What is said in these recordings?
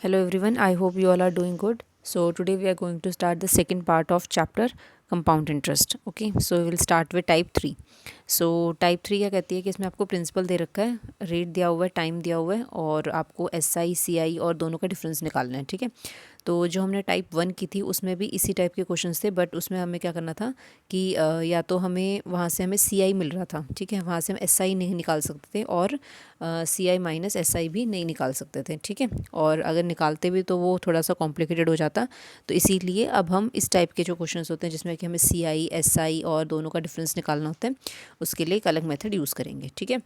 Hello everyone, I hope you all are doing good. So today we are going to start the second part of chapter compound interest. Okay, so we will start with type 3. So type 3 क्या कहती है कि इसमें आपको principal दे रखा है, rate दिया हुआ है, टाइम दिया हुआ है और आपको SI CI और दोनों का डिफरेंस निकालना है. ठीक है, तो जो हमने टाइप 1 की थी उसमें भी इसी टाइप के क्वेश्चंस थे, बट उसमें हमें क्या करना था कि या तो हमें वहाँ से हमें CI मिल रहा था. ठीक है, वहाँ से हम SI नहीं निकाल सकते थे और CI माइनस SI भी नहीं निकाल सकते थे. ठीक है, और अगर निकालते भी तो वो थोड़ा सा कॉम्प्लिकेटेड हो जाता. तो इसीलिए अब हम इस टाइप के जो क्वेश्चंस होते हैं जिसमें कि हमें CI SI और दोनों का डिफरेंस निकालना होता है, उसके लिए एक अलग मेथड यूज़ करेंगे. ठीक है,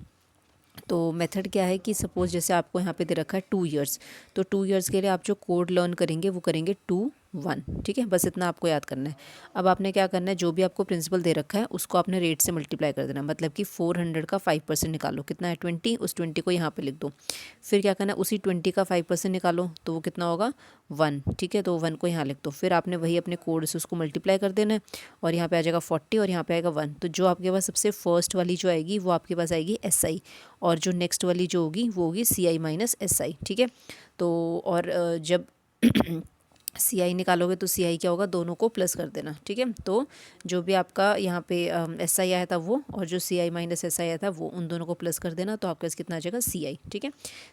तो मेथड क्या है कि सपोज़ जैसे आपको यहाँ पे दे रखा है 2 इयर्स, तो 2 इयर्स के लिए आप जो कोड लर्न करेंगे वो करेंगे 2 1. ठीक है, बस इतना आपको याद करना है. अब आपने क्या करना है, जो भी आपको प्रिंसिपल दे रखा है उसको आपने रेट से मल्टीप्लाई कर देना. मतलब कि 400 का 5% निकालो, कितना है 20, उस 20 को यहाँ पे लिख दो. फिर क्या करना है, उसी 20 का 5% निकालो तो वो कितना होगा 1. ठीक है, तो 1 को यहाँ लिख दो. फिर आपने वही अपने कोड से उसको मल्टीप्लाई कर देना है और यहाँ पे आ जाएगा 40 और यहाँ पे आएगा 1. तो जो आपके पास सबसे फर्स्ट वाली जो आएगी वो आपके पास आएगी SI और जो नेक्स्ट वाली जो होगी वो होगी CI माइनस SI. ठीक है, तो और जब CI निकालोगे तो CI क्या होगा, दोनों को प्लस कर देना. ठीक है, तो जो भी आपका यहाँ पे SI आया था वो और जो CI माइनस SI आया था वो, उन दोनों को प्लस कर देना तो आपका कितना आ जाएगा CI. ठीक है,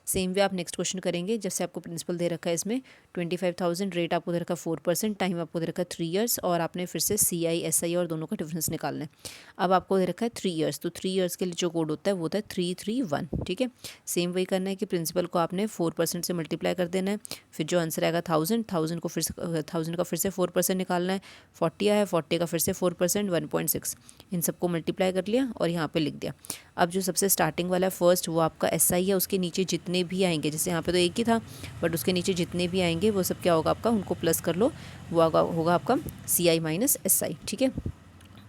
सेम वे आप नेक्स्ट क्वेश्चन करेंगे. जैसे आपको प्रिंसिपल दे रखा है इसमें 25,000, रेट आपको दे रखा है 4%, टाइम आपको दे रखा है 3 इयर्स और आपने फिर से CI SI और दोनों का डिफरेंस निकालना है. अब आपको दे रखा है 3 इयर्स, तो 3 इयर्स के लिए जो कोड होता है वो होता है 331. ठीक है, सेम वही करना है कि प्रिंसिपल को आपने 4% से मल्टीप्लाई कर देना है. फिर जो आंसर आएगा 1000 को फिर से 1000 का फिर से 4% निकालना है. 40 आया, 40 का फिर से 4% 1.6. इन सबको मल्टीप्लाई कर लिया और यहाँ पे लिख दिया. अब जो सबसे स्टार्टिंग वाला है फर्स्ट, वो आपका SI है. उसके नीचे जितने भी आएंगे, जैसे यहाँ पे तो एक ही था बट उसके नीचे जितने भी आएंगे वो सब क्या होगा आपका, उनको प्लस कर लो, वो होगा आपका CI माइनस SI. ठीक है,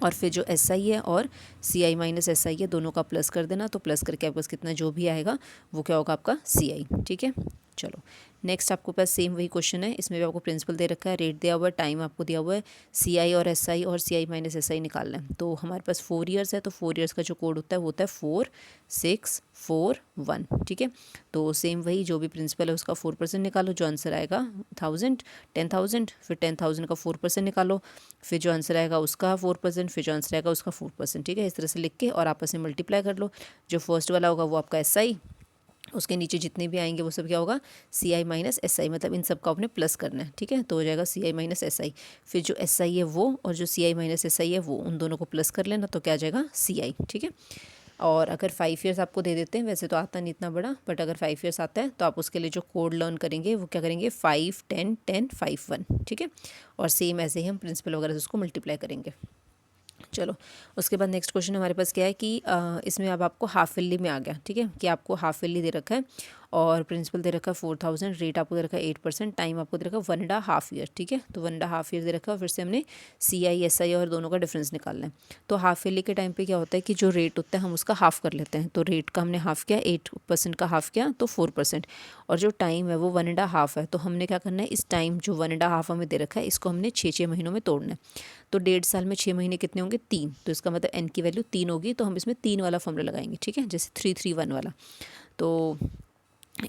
और फिर जो SI है और CI माइनस SI है दोनों का प्लस कर देना. तो प्लस करके आपके पास कितना जो भी आएगा वो क्या होगा आपका CI. ठीक है, चलो नेक्स्ट आपको पास सेम वही क्वेश्चन है. इसमें भी आपको प्रिंसिपल दे रखा है, रेट दिया हुआ है, टाइम आपको दिया हुआ है, CI और SI और CI माइनस SI निकालना है. तो हमारे पास 4 इयर्स है, तो 4 इयर्स का जो कोड होता है वो होता है 4 6 4 1. ठीक है, तो सेम वही जो भी प्रिंसिपल है उसका 4% निकालो, जो आंसर आएगा 10,000. फिर 10,000 का 4% निकालो, फिर जो आंसर आएगा उसका 4%, फिर जो आंसर आएगा उसका 4%. ठीक है, इस तरह से लिख के और आपस में मल्टीप्लाई कर लो. जो फर्स्ट वाला होगा वो आपका SI, उसके नीचे जितने भी आएंगे वो सब क्या होगा CI माइनस SI. मतलब इन सब का आपने प्लस करना है. ठीक है, तो हो जाएगा CI माइनस SI. फिर जो SI है वो और जो CI माइनस SI है वो, उन दोनों को प्लस कर लेना तो क्या आ जाएगा CI. ठीक है, और अगर 5 इयर्स आपको दे देते हैं, वैसे तो आता नहीं इतना बड़ा, बट अगर 5 इयर्स आता है तो आप उसके लिए जो कोड लर्न करेंगे वो क्या करेंगे 5 10 10 5 1. ठीक है, और सेम ऐसे ही हम प्रिंसिपल वगैरह से उसको मल्टीप्लाई करेंगे. चलो उसके बाद नेक्स्ट क्वेश्चन हमारे पास क्या है कि इसमें अब आपको हाफ ईयरली में आ गया. ठीक है, कि आपको हाफ ईयरली दे रखा है और प्रिंसिपल दे रखा है 4,000, रेट आपको दे रखा है 8%, टाइम आपको दे रखा है 1.5 ईयर. ठीक है, तो 1.5 ईयर दे रखा है. फिर से हमने CI SI और दोनों का डिफरेंस निकालना है. तो हाफ ईयरली के टाइम पे क्या होता है कि जो रेट होता है हम उसका हाफ कर लेते हैं. तो रेट का हमने हाफ किया, 8% का हाफ किया तो 4%, और जो टाइम है वो 1.5 है. तो हमने क्या करना है, इस टाइम जो 1.5 हमें दे रखा है इसको हमने 6 महीनों में तोड़ना है. तो 1.5 साल में 6 महीने कितने होंगे 3, तो इसका मतलब n की वैल्यू 3 होगी. तो हम इसमें 3 वाला फॉर्मूला लगाएंगे. ठीक है, जैसे 331 वाला. तो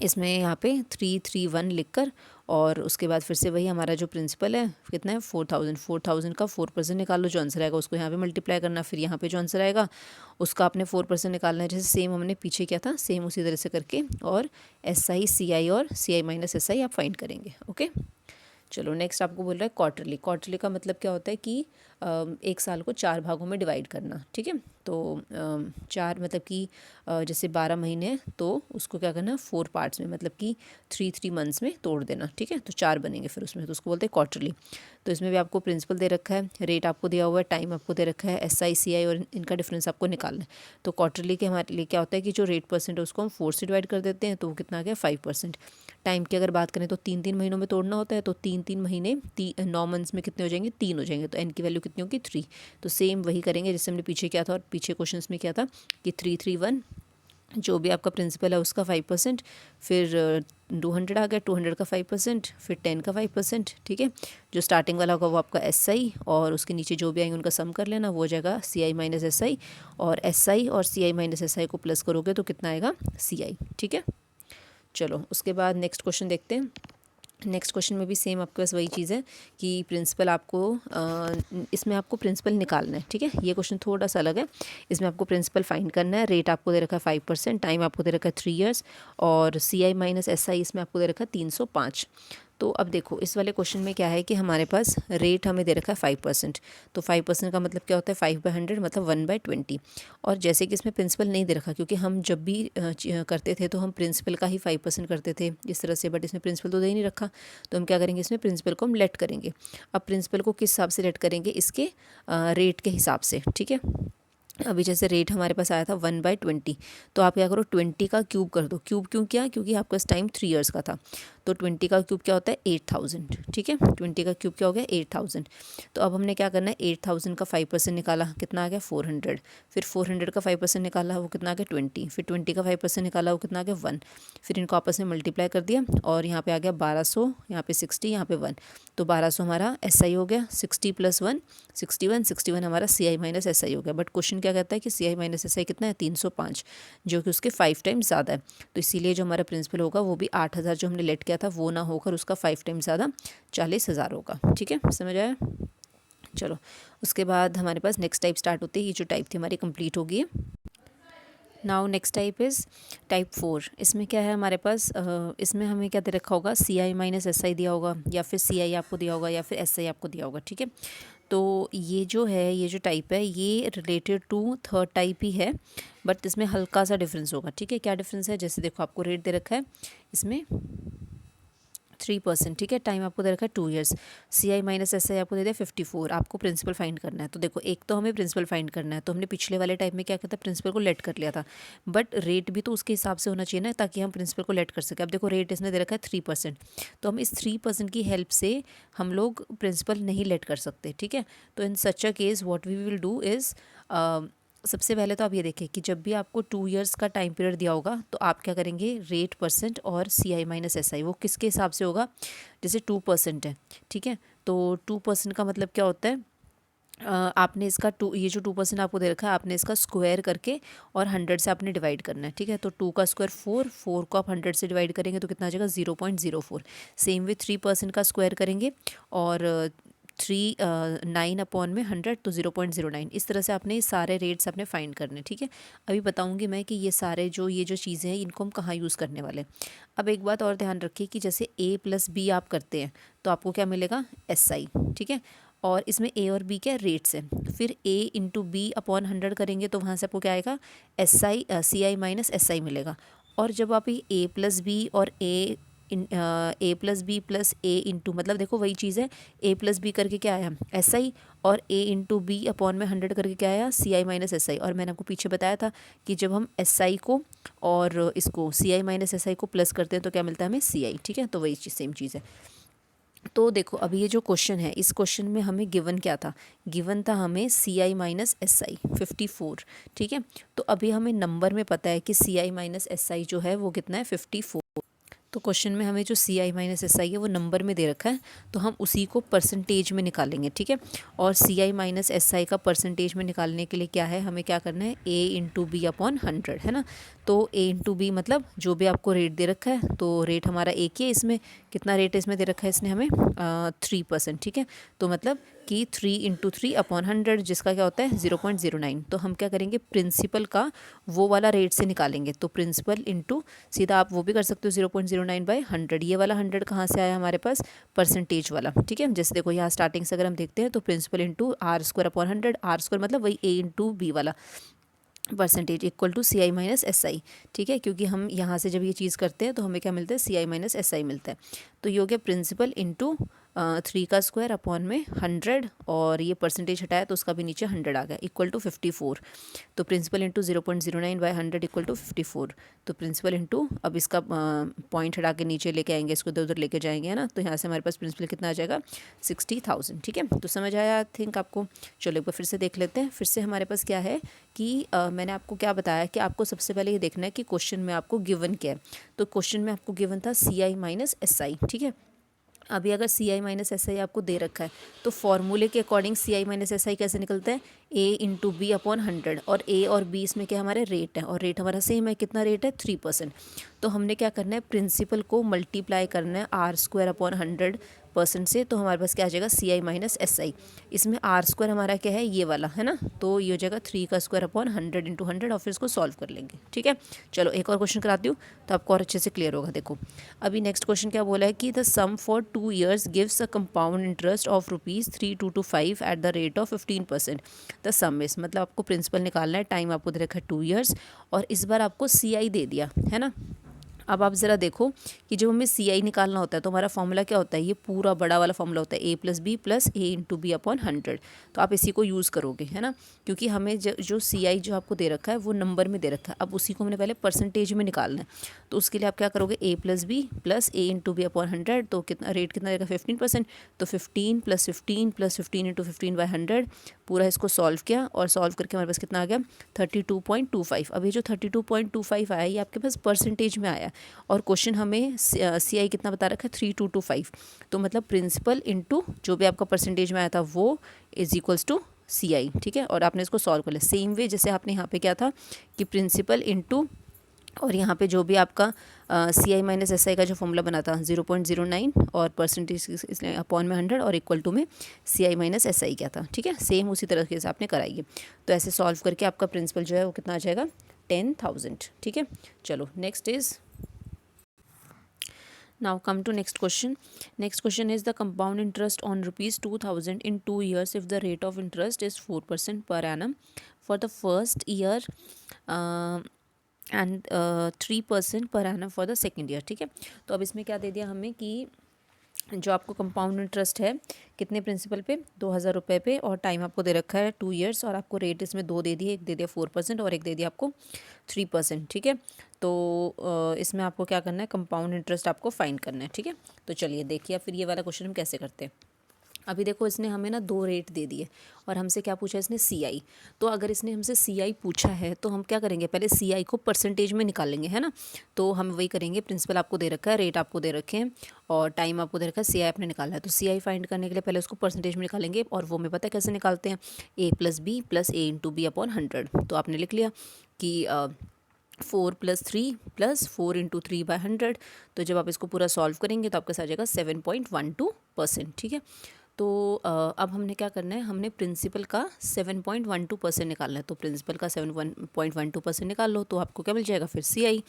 इसमें यहाँ पे 331 लिखकर और उसके बाद फिर से वही हमारा जो प्रिंसिपल है कितना है 4,000 का 4% निकालो, जो आंसर आएगा उसको यहाँ पे मल्टीप्लाई करना. फिर यहाँ पे जो आंसर आएगा उसका आपने 4% निकालना है, जैसे सेम हमने पीछे किया था सेम उसी तरह से करके. और SI CI और CI माइनस SI आप फाइंड करेंगे. ओके, चलो नेक्स्ट आपको बोल रहा है क्वार्टरली. क्वार्टरली का मतलब क्या होता है कि एक साल को 4 भागों में डिवाइड करना. ठीक है, तो 4 मतलब कि जैसे 12 महीने हैं तो उसको क्या करना 4 पार्ट्स में, मतलब कि 3 मंथ्स में तोड़ देना. ठीक है, तो 4 बनेंगे फिर उसमें, तो उसको बोलते हैं क्वार्टरली. तो इसमें भी आपको प्रिंसिपल दे रखा है, रेट आपको दिया हुआ है, टाइम आपको दे रखा है, SI CI और इनका डिफरेंस आपको निकालना है. तो क्वार्टरली के हमारे लिए क्या होता है कि जो रेट परसेंट है उसको हम 4 से डिवाइड कर देते हैं तो वो कितना आ गया 5%. टाइम की अगर बात करें तो 3 महीनों में तोड़ना होता है. तो 3 महीने 9 मंथ्स में कितने हो जाएंगे 3 हो जाएंगे. तो n की वैल्यू कितनी होगी 3. तो सेम वही करेंगे जैसे हमने पीछे किया था और पीछे क्वेश्चंस में किया था कि 331 जो भी आपका प्रिंसिपल है उसका 5%, फिर 200 आ गया, 200 का 5%, फिर 10 का 5%. ठीक है, जो स्टार्टिंग वाला होगा वो आपका SI और उसके नीचे जो भी आएंगे उनका सम कर लेना, वो हो जाएगा CI माइनस SI. और SI और CI माइनस SI को प्लस करोगे तो कितना आएगा CI. ठीक है, चलो उसके बाद नेक्स्ट क्वेश्चन देखते हैं. नेक्स्ट क्वेश्चन में भी सेम आपके पास वही चीज़ है कि प्रिंसिपल आपको इसमें आपको प्रिंसिपल निकालना है, ठीक है। ये क्वेश्चन थोड़ा सा अलग है, इसमें आपको प्रिंसिपल फाइंड करना है। रेट आपको दे रखा है 5%, टाइम आपको दे रखा है 3 ईयर्स, और CI माइनस SI इसमें आपको दे रखा है 305। तो अब देखो इस वाले क्वेश्चन में क्या है कि हमारे पास रेट हमें दे रखा है 5%, तो 5% का मतलब क्या होता है 5/100 मतलब 1/20। और जैसे कि इसमें प्रिंसिपल नहीं दे रखा, क्योंकि हम जब भी करते थे तो हम प्रिंसिपल का ही 5% करते थे इस तरह से, बट इसमें प्रिंसिपल तो दे ही नहीं रखा। तो हम क्या करेंगे, इसमें प्रिंसिपल को हम लेट करेंगे। अब प्रिंसिपल को किस हिसाब से लेट करेंगे, इसके रेट के हिसाब से, ठीक है। अभी जैसे रेट हमारे पास आया था 1/20, तो आप क्या करो 20 का क्यूब कर दो। क्यूब क्यों किया, क्योंकि आपका टाइम 3 ईयर्स का था, तो 20 का क्यूब क्या होता है 8000, ठीक है। 20 का क्यूब क्या हो गया 8000। तो अब हमने क्या करना है, 8000 का 5% निकाला, कितना आ गया 400। फिर 400 का 5% निकाला, वो कितना आ गया 20। फिर 20 का 5% निकाला, वो कितना आ गया 1। फिर इनको आपस में मल्टीप्लाई कर दिया, और यहाँ पे आ गया 1200, यहाँ पे 60, यहाँ पे 1। तो 1200 हमारा SI हो गया, 60 + 1 61, 61 हमारा CI माइनस SI हो गया। बट क्वेश्चन क्या कहता है कि CI माइनस SI कितना है 305, जो कि उसके 5 टाइम्स ज़्यादा है। तो इसीलिए जो हमारा प्रिंसिपल होगा वो भी 8000 जो हमने लेट किया था वो ना होकर उसका 5 टाइम्स ज़्यादा 40000 होगा, ठीक है, समझ आया। चलो उसके बाद हमारे पास नेक्स्ट टाइप स्टार्ट होती है। ये जो टाइप थी हमारी कंप्लीट होगी। Now next type is type 4। इसमें क्या है हमारे पास, इसमें हमें क्या दे रखा होगा, CI माइनस SI दिया होगा, या फिर CI आपको दिया होगा, या फिर SI आपको दिया होगा, ठीक है। तो ये जो है, ये जो टाइप है ये रिलेटेड टू थर्ड टाइप ही है, बट इसमें हल्का सा डिफरेंस होगा, ठीक है। क्या डिफरेंस है, जैसे देखो आपको रेट दे रखा है इसमें 3%, ठीक है। टाइम आपको दे रखा है 2 ईयर्स। CI माइनस SI आपको दे दिया 54। आपको प्रिंसिपल फाइंड करना है। तो देखो एक तो हमें प्रिंसिपल फाइंड करना है, तो हमने पिछले वाले टाइप में क्या किया था, प्रिंसिपल को लेट कर लिया था, बट रेट भी तो उसके हिसाब से होना चाहिए ना, ताकि हम प्रिंसिपल को लेट कर सकें। अब देखो रेट इसने दे रखा है 3%, तो हम इस 3% की हेल्प से हम लोग प्रिंसिपल नहीं लेट कर सकते, ठीक है। तो in such a case what we will do is, सबसे पहले तो आप ये देखें कि जब भी आपको 2 ईयर्स का टाइम पीरियड दिया होगा तो आप क्या करेंगे, रेट % और CI माइनस SI वो किसके हिसाब से होगा, जैसे 2% है, ठीक है। तो 2% का मतलब क्या होता है, आपने इसका ये जो 2% आपको दे रखा है आपने इसका स्क्वायर करके और 100 से आपने डिवाइड करना है, ठीक है। तो 2 का स्क्वायर 4, 4 को आप 100 से डिवाइड करेंगे तो कितना आ जाएगा 0.04। सेम वे 3% का स्क्वायर करेंगे और 9/100 तो 0.09। इस तरह से आपने सारे रेट्स अपने फाइंड करने, ठीक है। अभी बताऊंगी मैं कि ये सारे ये जो चीज़ें हैं इनको हम कहाँ यूज़ करने वाले हैं। अब एक बात और ध्यान रखिए कि जैसे A + B आप करते हैं तो आपको क्या मिलेगा SI, ठीक है। और इसमें A और B क्या रेट्स हैं, फिर A × B/100 करेंगे तो वहाँ से आपको क्या आएगा CI माइनस SI मिलेगा। और जब आप ये A + B और A + B + A इंटू, मतलब देखो वही चीज़ है, A + B करके क्या आया SI, और A × B/100 करके क्या आया CI माइनस SI। और मैंने आपको पीछे बताया था कि जब हम SI को और इसको CI माइनस SI को प्लस करते हैं तो क्या मिलता है हमें CI, ठीक है। तो वही चीज़ सेम चीज़ है। तो देखो अभी ये जो क्वेश्चन है इस क्वेश्चन में हमें गिवन क्या था, गिवन था हमें CI माइनस SI 54, ठीक है। तो अभी हमें नंबर में पता है कि CI माइनस SI जो है वो कितना है 54। तो क्वेश्चन में हमें जो CI माइनस SI है वो नंबर में दे रखा है, तो हम उसी को परसेंटेज में निकालेंगे, ठीक है। और CI माइनस SI का परसेंटेज में निकालने के लिए क्या है, हमें क्या करना है A × B/100, है ना। तो A × B मतलब जो भी आपको रेट दे रखा है, तो रेट हमारा एक ही है, इसमें कितना रेट इसमें दे रखा है इसने हमें 3%, ठीक है। तो मतलब कि 3 × 3/100 जिसका क्या होता है 0.09। तो हम क्या करेंगे, प्रिंसिपल का वो वाला रेट से निकालेंगे, तो प्रिंसिपल इंटू सीधा आप वो भी कर सकते हो 0.09/100। ये वाला 100 कहाँ से आया हमारे पास, परसेंटेज वाला, ठीक है। जैसे देखो यहाँ स्टार्टिंग से अगर हम देखते हैं तो प्रिंसिपल इंटू R² R² मतलब वही A × B वाला percentage equal to CI minus SI, ठीक है। क्योंकि हम यहाँ से जब ये चीज़ करते हैं तो हमें क्या मिलता है CI माइनस SI मिलता है। तो ये हो गया प्रिंसिपल इंटू 3 का स्क्वायर अपॉन में 100, और ये परसेंटेज हटाया तो उसका भी नीचे 100 आ गया इक्वल टू 54। तो प्रिंसिपल इंटू 0.09/100 इक्वल टू 54। तो प्रिंसिपल इंटू, अब इसका पॉइंट हटा के नीचे लेके आएंगे, इसको इधर उधर लेके जाएंगे, है ना। तो यहाँ से हमारे पास प्रिंसिपल कितना आ जाएगा 60,000, ठीक है। तो समझ आया आई थिंक आपको। चलो एक बार फिर से देख लेते हैं। फिर से हमारे पास क्या है कि मैंने आपको क्या बताया कि आपको सबसे पहले ये देखना है कि क्वेश्चन में आपको गिवन क्या है। तो क्वेश्चन में आपको गिवन था CI माइनस SI, ठीक है। अभी अगर CI माइनस SI आपको दे रखा है तो फॉर्मूले के अकॉर्डिंग CI माइनस SI कैसे निकलता है, ए इंटू बी अपॉन 100, और ए और बी इसमें क्या हमारे रेट है, और रेट हमारा सेम है, कितना रेट है 3%। तो हमने क्या करना है, प्रिंसिपल को मल्टीप्लाई करना है R² अपॉन 100% से, तो हमारे पास क्या आ जाएगा CI माइनस SI। इसमें R² हमारा क्या है, ये वाला है ना, तो ये हो जाएगा 3 का स्क्वायर अपॉन 100 इंटू 100, और फिर इसको सॉल्व कर लेंगे। ठीक है, चलो एक और क्वेश्चन कराती हूँ तो आपको और अच्छे से क्लियर होगा। देखो अभी नेक्स्ट क्वेश्चन क्या बोला है कि the sum for 2 years gives a compound interest of ₹3,225 at the rate of 15%। The sum is, मतलब आपको प्रिंसिपल निकालना है, टाइम आपको दे रखा है 2 years, और इस बार आपको CI दे दिया है ना। अब आप ज़रा देखो कि जब हमें CI निकालना होता है तो हमारा फॉर्मूला क्या होता है, ये पूरा बड़ा वाला फॉर्मूला होता है A+B plus A into B upon 100। तो आप इसी को यूज़ करोगे है ना, क्योंकि हमें जो CI जो आपको दे रखा है वो नंबर में दे रखा है। अब उसी को हमने पहले परसेंटेज में निकालना है, तो उसके लिए आप क्या करोगे, A+B plus A into B upon 100, तो कितना रेट कितना देगा 15%, तो 15 प्लस 15 प्लस 15 इंटू 15/100, पूरा इसको सॉल्व किया, और सॉल्व करके हमारे पास कितना आ गया 32.25। अब ये जो 32.25 आया ये आपके पास परसेंटेज में आया, और क्वेश्चन हमें CI कितना बता रखा है 3225, तो मतलब प्रिंसिपल इंटू जो भी आपका परसेंटेज में आया था वो इज इक्वल्स टू CI। ठीक है, और आपने इसको सॉल्व कर लिया सेम वे जैसे आपने यहाँ पे क्या था कि प्रिंसिपल इंटू, और यहाँ पे जो भी आपका CI माइनस SI का जो फॉर्मूला बना था 0.09, और परसेंटेज इसलिए अपॉन में 100, और इक्वल टू में CI माइनस SI क्या था। ठीक है, सेम उसी तरह से आपने कराइए। तो ऐसे सॉल्व करके आपका प्रिंसिपल जो है वो कितना आ जाएगा 10,000। ठीक है, चलो next is, now come to next question. Next question is the compound interest on ₹2,000 in 2 years if the rate of interest is 4% per annum for the first year and 3% per annum for the second year। ठीक है, तो अब इसमें क्या दे दिया हमें कि जो आपको कंपाउंड इंटरेस्ट है कितने प्रिंसिपल पे 2,000 रुपये पे, और टाइम आपको दे रखा है 2 years, और आपको रेट इसमें दो दे दिए, एक दे दिया 4% और एक दे दिया आपको 3%। ठीक है, तो इसमें आपको क्या करना है, कंपाउंड इंटरेस्ट आपको फाइंड करना है। ठीक है, तो चलिए देखिए फिर ये वाला क्वेश्चन हम कैसे करते हैं। अभी देखो इसने हमें ना 2 रेट दे दिए, और हमसे क्या पूछा इसने CI। तो अगर इसने हमसे CI पूछा है तो हम क्या करेंगे, पहले CI को परसेंटेज में निकालेंगे है ना। तो हम वही करेंगे, प्रिंसिपल आपको दे रखा है, रेट आपको दे रखे हैं, और टाइम आपको दे रखा है, CI आपने निकाला है, तो CI फाइंड करने के लिए पहले उसको परसेंटेज में निकालेंगे, और वो हमें पता है कैसे निकालते हैं, A+B plus A into B upon 100। तो आपने लिख लिया कि 4 + 3 + 4 इंटू 3/100। तो जब आप इसको पूरा सॉल्व करेंगे तो आपके साथ आ जाएगा 7.12%। ठीक है, तो अब हमने क्या करना है, हमने प्रिंसिपल का 7.12% निकालना है, तो प्रिंसिपल का 7.12% निकाल लो, तो आपको क्या मिल जाएगा फिर CI।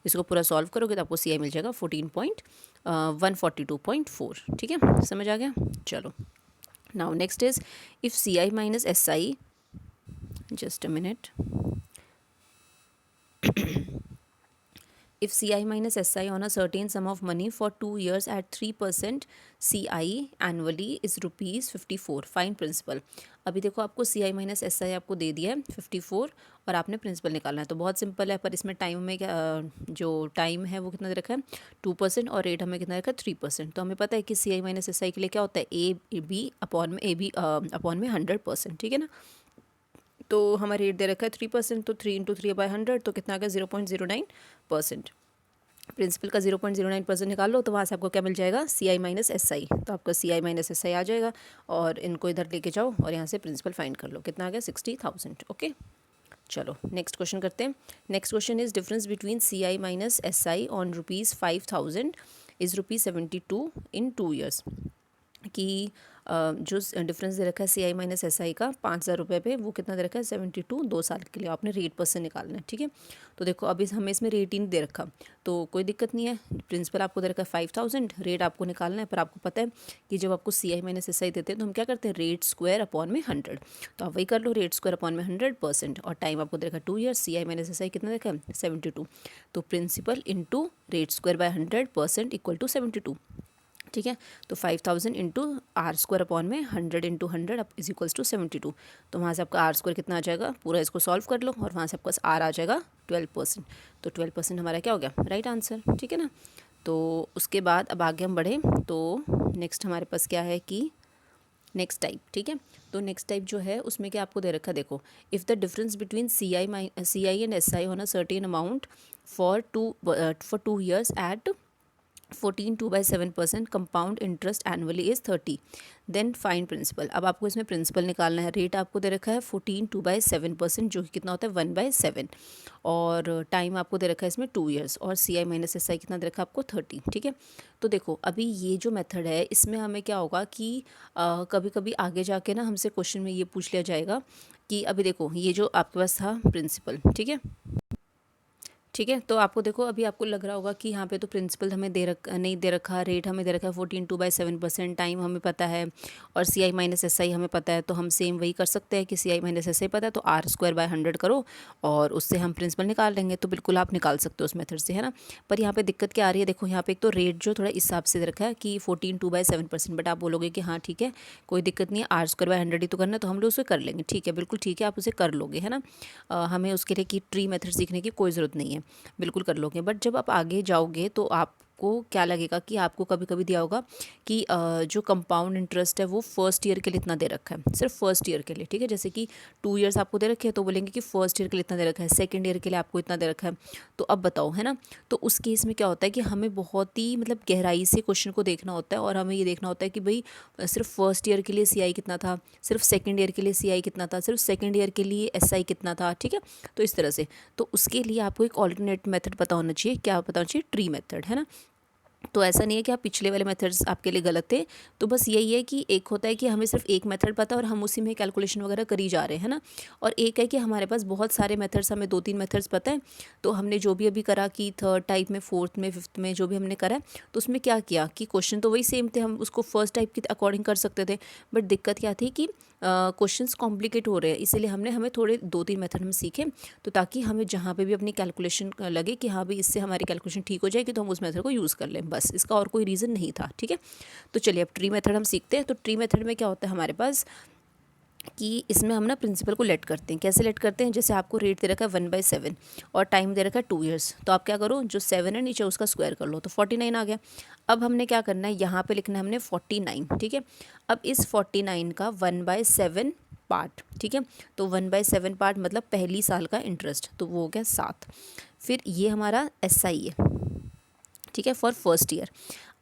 इसको पूरा सॉल्व करोगे तो आपको CI मिल जाएगा 142.4। ठीक है, समझ आ गया। चलो now next is if CI minus SI, just a minute, if CI minus SI on a certain sum of money for 2 years at 3% CI annually is ₹54, fine principal. अभी देखो आपको CI माइनस SI आपको दे दिया है 54, और आपने principal निकालना है, तो बहुत सिंपल है, पर इसमें टाइम में क्या जो टाइम है वो कितना दे रखा है 2%, और रेट हमें कितना रखा है 3%। तो हमें पता है कि CI माइनस SI के लिए क्या होता है AB अपॉन में 100%। ठीक है ना, तो हमारा रेट दे रखा है 3%, तो 3 इंटू 3/100, तो कितना आ गया 0.09%। प्रिंसिपल का 0.09% निकाल लो, तो वहाँ से आपको क्या मिल जाएगा CI माइनस SI। तो आपका CI माइनस SI आ जाएगा, और इनको इधर लेके जाओ और यहाँ से प्रिंसिपल फाइंड कर लो, कितना आ गया 60,000। ओके, चलो नेक्स्ट क्वेश्चन करते हैं। Next question is difference between CI minus SI on ₹5,000 is ₹72 in 2 years। कि जो डिफरेंस दे रखा है CI माइनस SI का 5,000 रुपये पे, वो कितना दे रखा है 72 2 साल के लिए, आपने रेट % निकालना है। ठीक है, तो देखो अभी हमें इसमें रेट ही नहीं दे रखा, तो कोई दिक्कत नहीं है, प्रिंसिपल आपको दे रखा है 5,000, रेट आपको निकालना है, पर आपको पता है कि जब आपको CI माइनस SI देते हैं तो हम क्या करते हैं, रेट स्क्वायर अपॉन में 100। तो आप वही कर लो, रेट स्क्वायर अपॉन में 100%, और टाइम आपको दे रखा है 2 years, CI माइनस SI कितना देखा है 72, तो principal into rate square by 100% equal to 72। ठीक है, तो 5,000 इंटू R² अपॉन में 100 इंटू 100 इज इक्वल्स टू 72। तो वहाँ से आपका R² कितना आ जाएगा, पूरा इसको सॉल्व कर लो, और वहाँ से आपका R आ जाएगा 12%। तो 12% हमारा क्या हो गया, राइट आंसर। ठीक है ना, तो उसके बाद अब आगे हम बढ़ें, तो नेक्स्ट हमारे पास क्या है कि नेक्स्ट टाइप। ठीक है, तो नेक्स्ट टाइप जो है उसमें क्या आपको दे रखा है, देखो if the difference between CI and SI on a certain amount for 2 years at 14 2/7% compound interest annually is 30, then find principal. अब आपको इसमें प्रिंसिपल निकालना है। रेट आपको दे रखा है 14 2/7%, जो कि कितना होता है 1/7, और टाइम आपको दे रखा है इसमें 2 ईयर्स, और CI माइनस SI कितना दे रखा है आपको 30। ठीक है, तो देखो अभी ये जो मेथड है इसमें हमें क्या होगा कि कभी कभी आगे जाके ना हमसे क्वेश्चन में ये पूछ लिया जाएगा कि अभी देखो ये जो आपके पास था प्रिंसिपल, ठीक है, ठीक है, तो आपको देखो अभी आपको लग रहा होगा कि यहाँ पे तो प्रिंसिपल हमें नहीं दे रखा, रेट हमें दे रखा है 14 2/7%, टाइम हमें पता है, और CI माइनस SI हमें पता है, तो हम सेम वही कर सकते हैं कि CI माइनस SI पता है तो R²/100 करो और उससे हम प्रिंसिपल निकाल लेंगे। तो बिल्कुल आप निकाल सकते हो उस मेथड से, है ना। पर यहाँ पे दिक्कत क्या आ रही है, देखो यहाँ पे एक तो रेट जो थोड़ा इस हिसाब से दे रखा है कि 14 2/7%, बट आप बोलोगे कि हाँ ठीक है कोई दिक्कत नहीं है, R²/100 ही तो करना है, तो हम लोग उसे कर लेंगे। ठीक है, बिल्कुल ठीक है, आप उसे कर लोगे, है ना। हमें उसके लिए कि ट्री मेथड सीखने की कोई ज़रूरत नहीं है, बिल्कुल कर लोगे। बट जब आप आगे जाओगे तो आपको क्या लगेगा कि आपको कभी कभी दिया होगा कि जो कंपाउंड इंटरेस्ट है वो फर्स्ट ईयर के लिए इतना दे रखा है, सिर्फ फर्स्ट ईयर के लिए। ठीक है, जैसे कि 2 ईयर्स आपको दे रखे हैं तो बोलेंगे कि फर्स्ट ईयर के लिए इतना दे रखा है, सेकंड ईयर के लिए आपको इतना दे रखा है। तो अब बताओ, है ना। तो उस केस में क्या होता है कि हमें बहुत ही मतलब गहराई से क्वेश्चन को देखना होता है, और हमें ये देखना होता है कि भाई सिर्फ फर्स्ट ईयर के लिए CI कितना था, सिर्फ सेकेंड ईयर के लिए CI कितना था, सिर्फ सेकेंड ईयर के लिए SI कितना था। ठीक है, तो इस तरह से, तो उसके लिए आपको एक ऑल्टरनेट मेथड पता होना चाहिए। क्या पता होना चाहिए? ट्री मेथड, है ना। तो ऐसा नहीं है कि आप पिछले वाले मेथड्स आपके लिए गलत थे, तो बस यही है कि एक होता है कि हमें सिर्फ एक मेथड पता है और हम उसी में कैलकुलेशन वगैरह करी जा रहे हैं ना, और एक है कि हमारे पास बहुत सारे मेथड्स, हमें 2-3 मेथड्स पता है, तो हमने जो भी अभी करा कि थर्ड टाइप में, फोर्थ में, फिफ्थ में जो भी हमने करा है, तो उसमें क्या किया कि क्वेश्चन तो वही सेम थे, हम उसको फर्स्ट टाइप के अकॉर्डिंग कर सकते थे, बट दिक्कत क्या थी कि क्वेश्चंस कॉम्प्लिकेट हो रहे हैं, इसीलिए हमें थोड़े 2-3 मेथड हम सीखे, तो ताकि हमें जहाँ पे भी अपनी कैलकुलेशन लगे कि हाँ भाई इससे हमारी कैलकुलेशन ठीक हो जाएगी, तो हम उस मेथड को यूज़ कर लें, बस इसका और कोई रीज़न नहीं था। ठीक है, तो चलिए अब ट्री मेथड हम सीखते हैं। तो ट्री मेथड में क्या होता है हमारे पास कि इसमें हम ना प्रिंसिपल को लेट करते हैं। कैसे लेट करते हैं, जैसे आपको रेट दे रखा है 1/7 और टाइम दे रखा है 2 ईयर्स, तो आप क्या करो, जो 7 है नीचे उसका स्क्वायर कर लो, तो 49 आ गया। अब हमने क्या करना है, यहाँ पे लिखना है हमने 49। ठीक है, अब इस 49 का 1/7 पार्ट, ठीक है, तो 1/7 पार्ट मतलब पहली साल का इंटरेस्ट, तो वो हो गया 7। फिर ये हमारा SI है, ठीक है, फॉर फर्स्ट ईयर।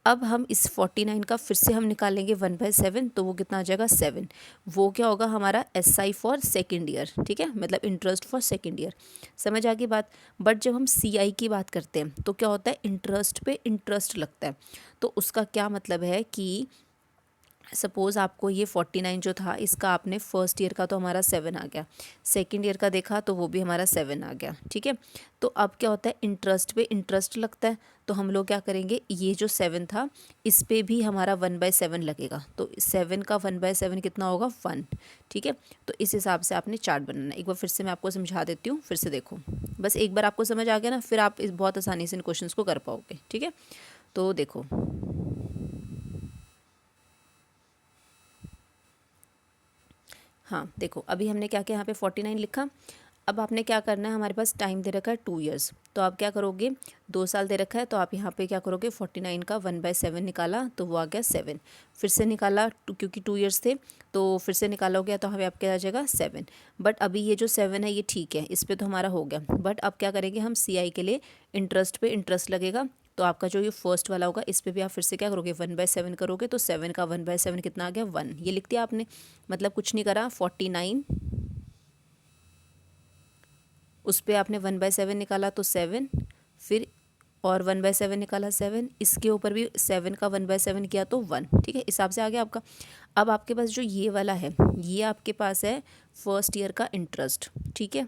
अब हम इस 49 का फिर से हम निकालेंगे 1/7, तो वो कितना आ जाएगा 7। वो क्या होगा हमारा SI फॉर सेकेंड ईयर, ठीक है, मतलब इंटरेस्ट फॉर सेकेंड ईयर। समझ आ गई बात। बट जब हम CI की बात करते हैं तो क्या होता है, इंटरेस्ट पे इंटरेस्ट लगता है। तो उसका क्या मतलब है कि सपोज़ आपको ये 49 जो था इसका आपने फर्स्ट ईयर का तो हमारा 7 आ गया, सेकंड ईयर का देखा तो वो भी हमारा 7 आ गया। ठीक है, तो अब क्या होता है, इंटरेस्ट पे इंटरेस्ट लगता है, तो हम लोग क्या करेंगे, ये जो 7 था इस पे भी हमारा 1/7 लगेगा, तो 7 का 1/7 कितना होगा 1। ठीक है, तो इस हिसाब से आपने चार्ट बनाना है। एक बार फिर से मैं आपको समझा देती हूँ, फिर से देखो, बस एक बार आपको समझ आ गया ना, फिर आप इस बहुत आसानी से इन क्वेश्चन को कर पाओगे। ठीक है, तो देखो, हाँ देखो अभी हमने क्या किया, यहाँ पे 49 लिखा। अब आपने क्या करना है, हमारे पास टाइम दे रखा है 2 ईयर्स, तो आप क्या करोगे, 2 साल दे रखा है, तो आप यहाँ पे क्या करोगे, 49 का 1/7 निकाला तो वो आ गया 7। फिर से निकाला क्योंकि 2 ईयर्स थे, तो फिर से निकालोगे तो हमें आपके आ जाएगा 7। बट अभी ये जो 7 है ये ठीक है, इस पर तो हमारा हो गया, बट अब क्या करेंगे हम, CI के लिए इंटरेस्ट पे इंटरेस्ट लगेगा, तो आपका जो ये फर्स्ट वाला होगा इस पर भी आप फिर से क्या करोगे, 1/7 करोगे, तो 7 का 1/7 कितना आ गया 1। ये लिख दिया आपने, मतलब कुछ नहीं करा, 49 उस पर आपने 1/7 निकाला तो 7, फिर और 1/7 निकाला 7, इसके ऊपर भी 7 का 1/7 किया तो 1। ठीक है, हिसाब से आ गया आपका। अब आपके पास जो ये वाला है, ये आपके पास है फर्स्ट ईयर का इंटरेस्ट। ठीक है,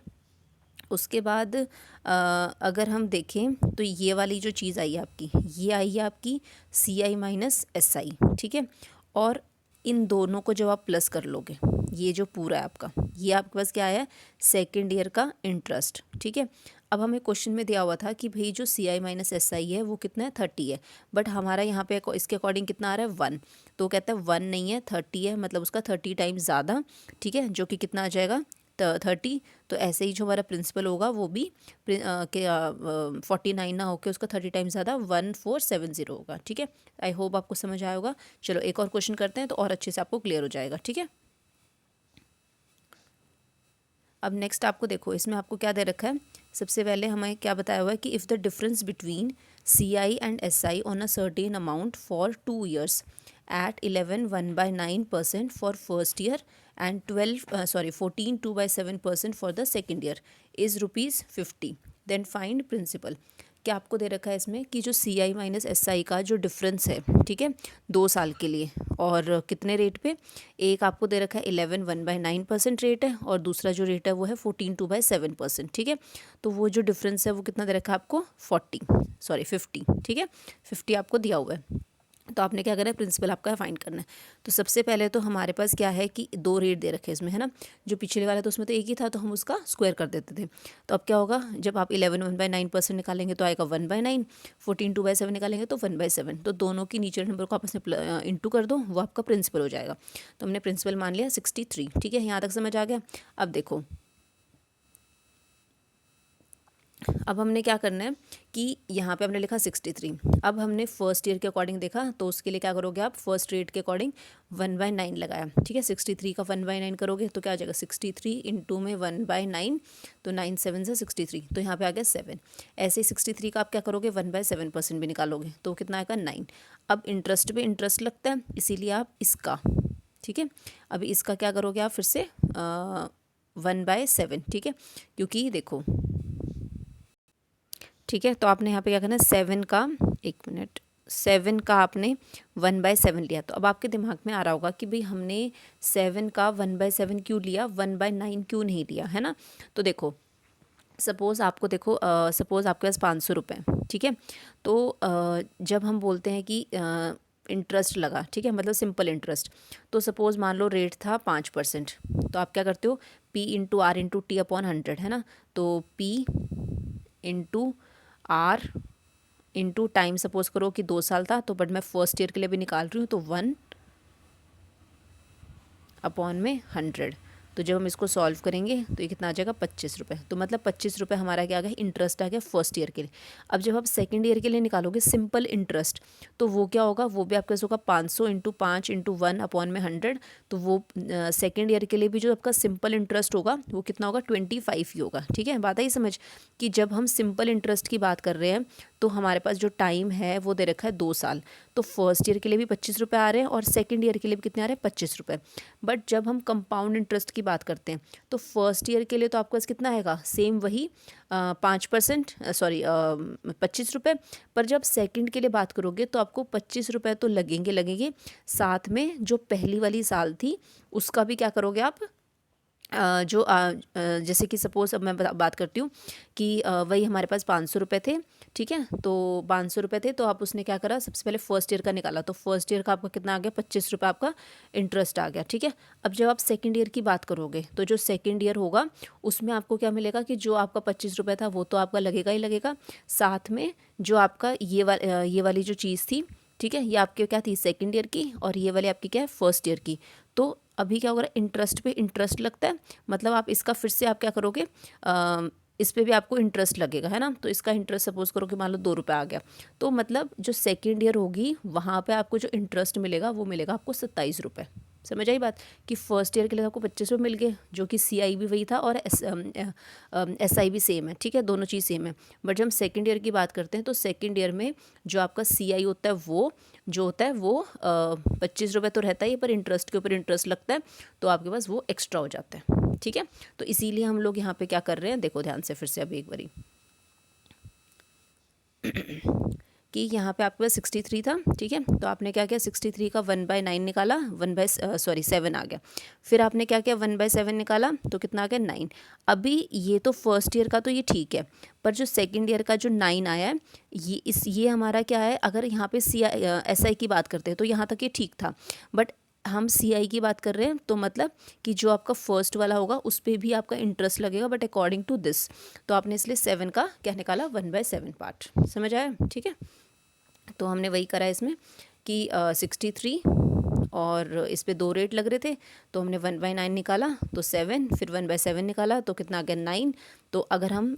उसके बाद अगर हम देखें तो ये वाली जो चीज़ आई है आपकी, ये आई है आपकी CI माइनस SI। ठीक है, और इन दोनों को जब आप प्लस कर लोगे, ये जो पूरा है आपका, ये आपके पास क्या है, सेकेंड ईयर का इंटरेस्ट। ठीक है, अब हमें क्वेश्चन में दिया हुआ था कि भाई जो CI माइनस SI है वो कितना है 30 है, बट हमारा यहाँ पे इसके अकॉर्डिंग कितना आ रहा है 1, तो कहता है 1 नहीं है 30 है, मतलब उसका 30 टाइम्स ज़्यादा। ठीक है, जो कि कितना आ जाएगा 30। तो ऐसे ही जो हमारा प्रिंसिपल होगा वो भी 49 ना होकर उसका 30 टाइम्स ज़्यादा 1470 होगा। ठीक है, आई होप आपको समझ आया होगा। चलो एक और क्वेश्चन करते हैं तो और अच्छे से आपको क्लियर हो जाएगा। ठीक है, अब नेक्स्ट आपको देखो, इसमें आपको क्या दे रखा है, सबसे पहले हमें क्या बताया हुआ है कि if the difference between CI and SI on a certain amount for 2 years at 11 1/9% for first year and 14 2/7% for the second year is ₹50. Then find principal. क्या आपको दे रखा है इसमें कि जो CI माइनस SI का जो डिफरेंस है, ठीक है, 2 साल के लिए, और कितने रेट पे, एक आपको दे रखा है 11 1/9% रेट है, और दूसरा जो रेट है वो है 14 2/7%, ठीक है। तो वो जो डिफरेंस है वो कितना दे रखा है आपको, 50, ठीक है, 50 आपको दिया हुआ है। तो आपने क्या करना है, प्रिंसिपल आपका फाइंड करना है। तो सबसे पहले तो हमारे पास क्या है कि 2 रेट दे रखे हैं इसमें, है ना। जो पिछले वाला तो उसमें तो एक ही था, तो हम उसका स्क्वायर कर देते थे। तो अब क्या होगा, जब आप 11 1/9% निकालेंगे तो आएगा 1/9, 14 2/7 निकालेंगे तो 1/7। तो दोनों की नीचे नंबर को आपस में इंटू कर दो, वो आपका प्रिंसिपल हो जाएगा। तो हमने प्रिंसिपल मान लिया 63, ठीक है, यहाँ तक समझ आ गया। अब देखो, अब हमने क्या करना है कि यहाँ पे हमने लिखा 63। अब हमने फर्स्ट ईयर के अकॉर्डिंग देखा, तो उसके लिए क्या करोगे आप, फर्स्ट रेट के अकॉर्डिंग 1/9 लगाया, ठीक है। 63 का 1/9 करोगे तो क्या आ जाएगा, 63 इंटू में 1/9, तो 9 7 से 63, तो यहाँ पे आ गया 7। ऐसे ही 63 का आप क्या करोगे, 1/7% भी निकालोगे तो कितना आएगा, 9। अब इंटरेस्ट पे इंटरेस्ट लगता है, इसीलिए आप इसका, ठीक है, अभी इसका क्या करोगे आप फिर से 1/7, ठीक है, क्योंकि देखो, ठीक है। तो आपने यहाँ पे क्या करना है, 7 का, 7 का आपने 1/7 लिया। तो अब आपके दिमाग में आ रहा होगा कि भाई हमने 7 का 1/7 क्यों लिया, 1/9 क्यों नहीं लिया, है ना। तो देखो, सपोज़ आपको देखो, सपोज़ आपके पास 500 रुपये, ठीक है। तो जब हम बोलते हैं कि इंटरेस्ट लगा, ठीक है, मतलब सिंपल इंटरेस्ट, तो सपोज़ मान लो रेट था 5%, तो आप क्या करते हो, P/R/T/100, है ना। तो P/R इंटू टाइम, सपोज़ करो कि 2 साल था, तो बट मैं फर्स्ट ईयर के लिए भी निकाल रही हूँ, तो 1/100। तो जब हम इसको सॉल्व करेंगे तो ये कितना आ जाएगा, 25 रुपये। तो मतलब 25 रुपये हमारा क्या आ गया, इंटरेस्ट आ गया फर्स्ट ईयर के लिए। अब जब आप सेकंड ईयर के लिए निकालोगे सिंपल इंटरेस्ट, तो वो क्या होगा, वो भी आपके पास होगा 500 इंटू 5 इंटू 1/100। तो वो सेकंड ईयर के लिए भी जो आपका सिंपल इंटरेस्ट होगा वो कितना होगा, 25 ही होगा, ठीक है। बात आई समझ कि जब हम सिंपल इंटरेस्ट की बात कर रहे हैं तो हमारे पास जो टाइम है वो दे रखा है 2 साल। तो फर्स्ट ईयर के लिए भी 25 रुपये आ रहे हैं और सेकेंड ईयर के लिए भी कितने आ रहे हैं, 25 रुपये। बट जब हम कंपाउंड इंटरेस्ट की बात करते हैं तो फर्स्ट ईयर के लिए तो आपके पास कितना आएगा, सेम वही 5%, सॉरी 25 रुपये। पर जब सेकंड के लिए बात करोगे तो आपको 25 रुपये तो लगेंगे, साथ में जो पहली वाली साल थी उसका भी क्या करोगे आप, जैसे कि सपोज़ अब मैं बात करती हूँ कि वही हमारे पास 500 रुपये थे, ठीक है। तो 500 रुपये थे, तो आप उसने क्या करा, सबसे पहले फर्स्ट ईयर का निकाला, तो फर्स्ट ईयर का आपका कितना आ गया, 25 रुपये आपका इंटरेस्ट आ गया, ठीक है। अब जब आप सेकंड ईयर की बात करोगे तो जो सेकंड ईयर होगा उसमें आपको क्या मिलेगा कि जो आपका 25 रुपये था वो तो आपका लगेगा ही लगेगा, साथ में जो आपका ये वाली जो चीज़ थी, ठीक है, ये आपके क्या थी, सेकंड ईयर की, और ये वाली आपकी क्या है, फर्स्ट ईयर की। तो अभी क्या होगा, इंटरेस्ट पे इंटरेस्ट लगता है, मतलब आप इसका फिर से आप क्या करोगे, इस पे भी आपको इंटरेस्ट लगेगा, है ना। तो इसका इंटरेस्ट सपोज करो कि मान लो 2 रुपये आ गया, तो मतलब जो सेकेंड ईयर होगी वहाँ पे आपको जो इंटरेस्ट मिलेगा वो मिलेगा आपको 27 रुपये। समझ आई बात, कि फर्स्ट ईयर के लिए आपको 25 रुपये मिल गए, जो कि CI भी वही था और SI भी सेम है, ठीक है, दोनों चीज़ सेम है। बट जब हम सेकेंड ईयर की बात करते हैं तो सेकेंड ईयर में जो आपका CI होता है वो जो होता है वो 25 रुपये तो रहता ही है, पर इंटरेस्ट के ऊपर इंटरेस्ट लगता है, तो आपके पास वो एक्स्ट्रा हो जाता है, ठीक है। तो इसीलिए हम लोग यहाँ पे क्या कर रहे हैं, देखो ध्यान से फिर से अभी एक बारी कि यहाँ पे आपके पास 63 था, ठीक है। तो आपने क्या किया, 63 का 1/9 निकाला, 7 आ गया। फिर आपने क्या किया, 1/7 निकाला, तो कितना आ गया, 9। अभी ये तो फर्स्ट ईयर का तो ये ठीक है, पर जो सेकंड ईयर का जो 9 आया है, ये हमारा क्या है, अगर यहाँ पे SI की बात करते हैं तो यहाँ तक ये ठीक था, बट हम CI की बात कर रहे हैं, तो मतलब कि जो आपका फर्स्ट वाला होगा उस पर भी आपका इंटरेस्ट लगेगा, बट अकॉर्डिंग टू दिस। तो आपने इसलिए 7 का क्या निकाला, 1/7 पार्ट। समझ आया, ठीक है। तो हमने वही करा इसमें कि 63 और इस पे 2 रेट लग रहे थे, तो हमने 1/9 निकाला तो 7, फिर 1/7 निकाला तो कितना आ गया 9। तो अगर हम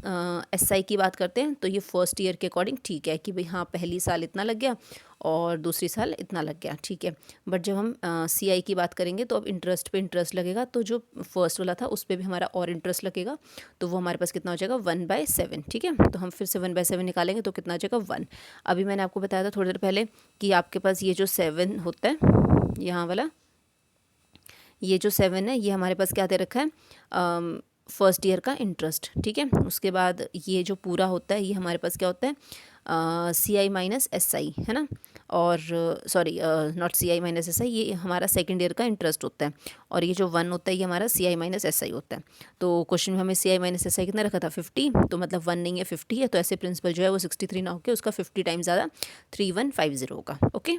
SI की बात करते हैं तो ये फर्स्ट ईयर के अकॉर्डिंग ठीक है कि भाई हाँ पहली साल इतना लग गया और दूसरी साल इतना लग गया, ठीक है। बट जब हम CI की बात करेंगे तो अब इंटरेस्ट पे इंटरेस्ट लगेगा, तो जो फर्स्ट वाला था उस पर भी हमारा और इंटरेस्ट लगेगा, तो वो हमारे पास कितना हो जाएगा 1/7, ठीक है। तो हम फिर से 1/7 निकालेंगे तो कितना हो जाएगा 1। अभी मैंने आपको बताया था थोड़ी देर पहले कि आपके पास ये जो 7 होता है यहाँ वाला, ये जो 7 है ये हमारे पास क्या दे रखा है फर्स्ट ईयर का इंटरेस्ट, ठीक है। उसके बाद ये जो पूरा होता है ये हमारे पास क्या होता है CI माइनस SI, है ना। और sorry not CI minus SI, ये हमारा सेकेंड ईयर का इंटरेस्ट होता है। और ये जो 1 होता है ये हमारा CI माइनस SI होता है। तो क्वेश्चन में हमें CI माइनस SI कितना रखा था 50, तो मतलब 1 नहीं है 50 है, तो ऐसे प्रिंसिपल जो है वो 63 ना होकर उसका 50 टाइम्स ज़्यादा 3150 होगा, ओके।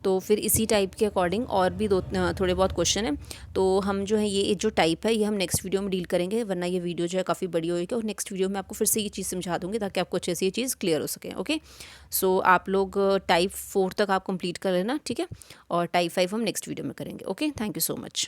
तो फिर इसी टाइप के अकॉर्डिंग और भी थोड़े बहुत क्वेश्चन हैं, तो हम जो है ये जो टाइप है ये हम नेक्स्ट वीडियो में डील करेंगे, वरना ये वीडियो जो है काफ़ी बड़ी होगी और नेक्स्ट वीडियो में आपको फिर से ये चीज़ समझा दूँगी ताकि आपको अच्छे से ये चीज़ क्लियर हो सके, ओके। सो आप लोग टाइप 4 तक आप कंप्लीट कर लेना, ठीक है, और टाइप 5 हम नेक्स्ट वीडियो में करेंगे, okay. Thank you so much.